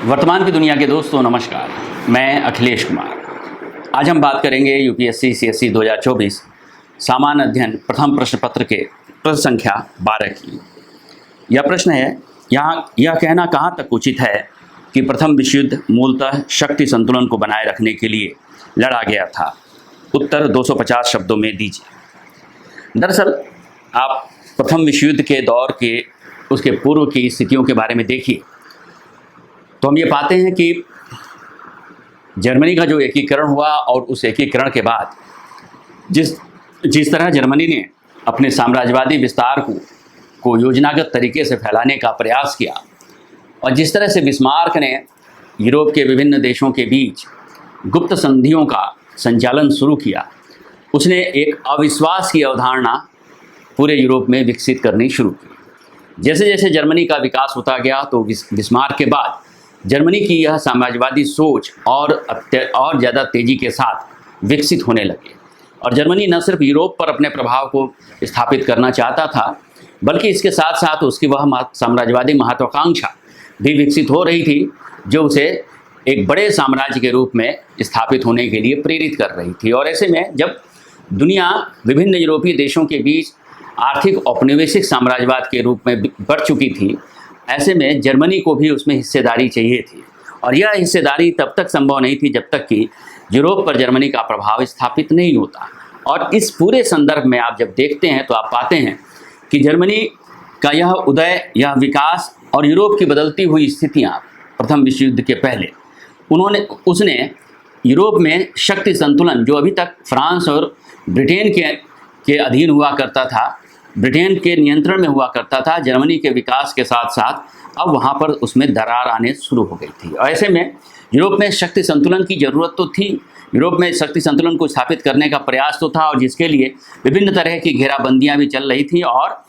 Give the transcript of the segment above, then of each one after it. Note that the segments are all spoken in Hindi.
वर्तमान की दुनिया के दोस्तों नमस्कार, मैं अखिलेश कुमार। आज हम बात करेंगे यूपीएससी सीएसई 2024 सामान्य अध्ययन प्रथम प्रश्न पत्र के प्रश्न संख्या 12 की। यह प्रश्न है, यह कहना कहाँ तक उचित है कि प्रथम विश्व युद्ध मूलतः शक्ति संतुलन को बनाए रखने के लिए लड़ा गया था। उत्तर 250 शब्दों में दीजिए। दरअसल आप प्रथम विश्व युद्ध के दौर के उसके पूर्व की स्थितियों के बारे में देखिए तो हम ये पाते हैं कि जर्मनी का जो एकीकरण हुआ और उस एकीकरण के बाद जिस तरह जर्मनी ने अपने साम्राज्यवादी विस्तार को योजनागत तरीके से फैलाने का प्रयास किया और जिस तरह से बिस्मार्क ने यूरोप के विभिन्न देशों के बीच गुप्त संधियों का संचालन शुरू किया, उसने एक अविश्वास की अवधारणा पूरे यूरोप में विकसित करनी शुरू की। जैसे जैसे जर्मनी का विकास होता गया तो बिस्मार्क के बाद जर्मनी की यह साम्राज्यवादी सोच और ज़्यादा तेज़ी के साथ विकसित होने लगी और जर्मनी न सिर्फ यूरोप पर अपने प्रभाव को स्थापित करना चाहता था, बल्कि इसके साथ साथ उसकी वह साम्राज्यवादी महत्वाकांक्षा भी विकसित हो रही थी जो उसे एक बड़े साम्राज्य के रूप में स्थापित होने के लिए प्रेरित कर रही थी। और ऐसे में जब दुनिया विभिन्न यूरोपीय देशों के बीच आर्थिक औपनिवेशिक साम्राज्यवाद के रूप में बढ़ चुकी थी, ऐसे में जर्मनी को भी उसमें हिस्सेदारी चाहिए थी और यह हिस्सेदारी तब तक संभव नहीं थी जब तक कि यूरोप पर जर्मनी का प्रभाव स्थापित नहीं होता। और इस पूरे संदर्भ में आप जब देखते हैं तो आप पाते हैं कि जर्मनी का यह उदय, यह विकास और यूरोप की बदलती हुई स्थितियां प्रथम विश्व युद्ध के पहले उसने यूरोप में शक्ति संतुलन जो अभी तक फ्रांस और ब्रिटेन के अधीन हुआ करता था, ब्रिटेन के नियंत्रण में हुआ करता था, जर्मनी के विकास के साथ साथ अब वहाँ पर उसमें दरार आने शुरू हो गई थी। और ऐसे में यूरोप में शक्ति संतुलन की ज़रूरत तो थी, यूरोप में शक्ति संतुलन को स्थापित करने का प्रयास तो था और जिसके लिए विभिन्न तरह की घेराबंदियाँ भी चल रही थी और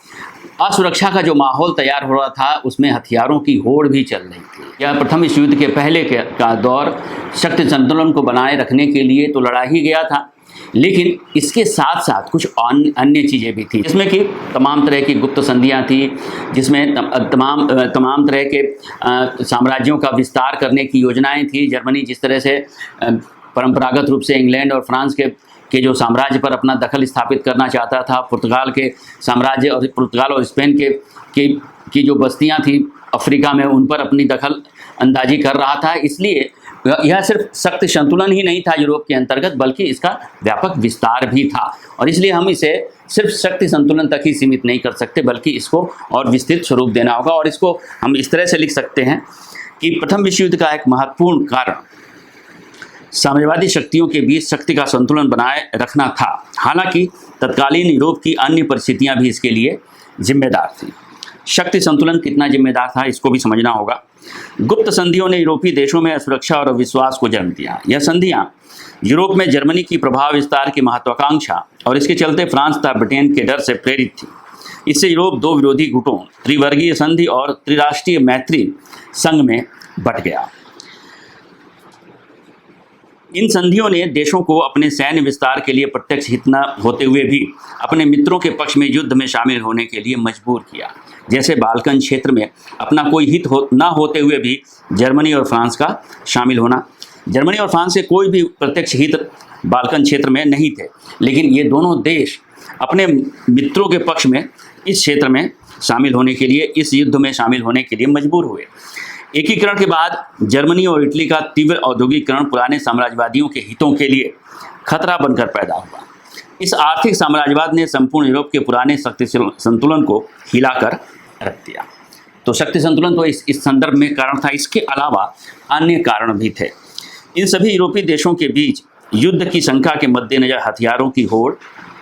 असुरक्षा का जो माहौल तैयार हो रहा था उसमें हथियारों की होड़ भी चल रही थी। यह प्रथम विश्व युद्ध के पहले का दौर शक्ति संतुलन को बनाए रखने के लिए तो लड़ा ही गया था, लेकिन इसके साथ साथ कुछ अन्य चीज़ें भी थी जिसमें कि तमाम तरह की गुप्त संधियां थी, जिसमें तमाम तरह के साम्राज्यों का विस्तार करने की योजनाएं थी। जर्मनी जिस तरह से परंपरागत रूप से इंग्लैंड और फ्रांस के जो साम्राज्य पर अपना दखल स्थापित करना चाहता था, पुर्तगाल के साम्राज्य और पुर्तगाल और स्पेन की जो बस्तियां थी अफ्रीका में, उन पर अपनी दखल अंदाजी कर रहा था। इसलिए यह सिर्फ शक्ति संतुलन ही नहीं था यूरोप के अंतर्गत, बल्कि इसका व्यापक विस्तार भी था और इसलिए हम इसे सिर्फ शक्ति संतुलन तक ही सीमित नहीं कर सकते, बल्कि इसको और विस्तृत स्वरूप देना होगा। और इसको हम इस तरह से लिख सकते हैं कि प्रथम विश्व युद्ध का एक महत्वपूर्ण कारण साम्राज्यवादी शक्तियों के बीच शक्ति का संतुलन बनाए रखना था। हालांकि तत्कालीन यूरोप की अन्य परिस्थितियां भी इसके लिए जिम्मेदार थीं। शक्ति संतुलन कितना जिम्मेदार था इसको भी समझना होगा। गुप्त संधियों ने यूरोपीय देशों में असुरक्षा और अविश्वास को जन्म दिया। यह संधियां यूरोप में जर्मनी की प्रभाव विस्तार की महत्वाकांक्षा और इसके चलते फ्रांस तथा ब्रिटेन के डर से प्रेरित थी। इससे यूरोप दो विरोधी गुटों, त्रिवर्गीय संधि और त्रिराष्ट्रीय मैत्री संघ में बंट गया। इन संधियों ने देशों को अपने सैन्य विस्तार के लिए प्रत्यक्ष हित न होते हुए भी अपने मित्रों के पक्ष में युद्ध में शामिल होने के लिए मजबूर किया। जैसे बाल्कन क्षेत्र में अपना कोई हित न होते हुए भी जर्मनी और फ्रांस का शामिल होना। जर्मनी और फ्रांस के कोई भी प्रत्यक्ष हित बाल्कन क्षेत्र में नहीं थे, लेकिन ये दोनों देश अपने मित्रों के पक्ष में इस क्षेत्र में शामिल होने के लिए, इस युद्ध में शामिल होने के लिए मजबूर हुए। एकीकरण के बाद जर्मनी और इटली का तीव्र औद्योगिकरण पुराने साम्राज्यवादियों के हितों के लिए खतरा बनकर पैदा हुआ। इस आर्थिक साम्राज्यवाद ने संपूर्ण यूरोप के पुराने शक्ति संतुलन को हिलाकर रख दिया। तो शक्ति संतुलन तो इस संदर्भ में कारण था, इसके अलावा अन्य कारण भी थे। इन सभी यूरोपीय देशों के बीच युद्ध की शंका के मद्देनजर हथियारों की होड़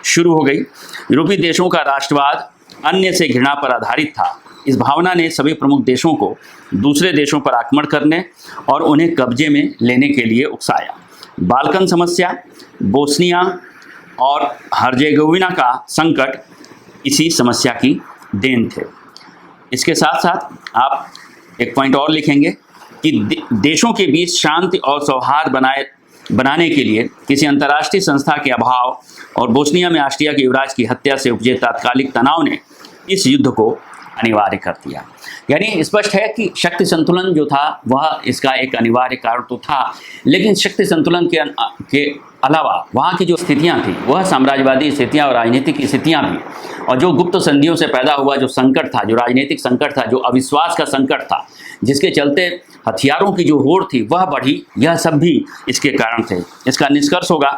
शुरू हो गई। यूरोपीय देशों का राष्ट्रवाद अन्य से घृणा पर आधारित था। इस भावना ने सभी प्रमुख देशों को दूसरे देशों पर आक्रमण करने और उन्हें कब्जे में लेने के लिए उकसाया। बाल्कन समस्या, बोस्निया और हर्जेगोविना का संकट इसी समस्या की देन थे। इसके साथ साथ आप एक पॉइंट और लिखेंगे कि देशों के बीच शांति और सौहार्द बनाने के लिए किसी अंतर्राष्ट्रीय संस्था के अभाव और बोस्निया में ऑस्ट्रिया के युवराज की हत्या से उपजे तात्कालिक तनाव ने इस युद्ध को अनिवार्य कर दिया। यानी स्पष्ट है कि शक्ति संतुलन जो था वह इसका एक अनिवार्य कारण तो था, लेकिन शक्ति संतुलन के अलावा वहाँ की जो स्थितियाँ थी वह साम्राज्यवादी स्थितियाँ और राजनीतिक स्थितियाँ भी, और जो गुप्त संधियों से पैदा हुआ जो संकट था, जो राजनीतिक संकट था, जो अविश्वास का संकट था, जिसके चलते हथियारों की जो होड़ थी वह बढ़ी, यह सब भी इसके कारण थे। इसका निष्कर्ष होगा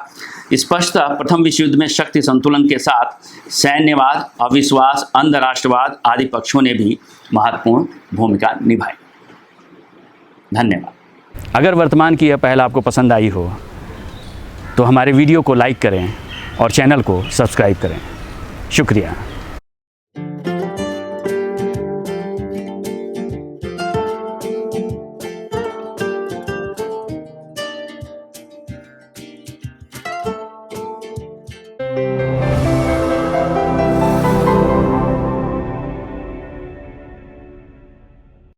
स्पष्टतः प्रथम विश्व युद्ध में शक्ति संतुलन के साथ सैन्यवाद, अविश्वास, अंधराष्ट्रवाद आदि पक्षों ने भी महत्वपूर्ण भूमिका निभाई। धन्यवाद। अगर वर्तमान की यह पहल आपको पसंद आई हो तो हमारे वीडियो को लाइक करें और चैनल को सब्सक्राइब करें। शुक्रिया।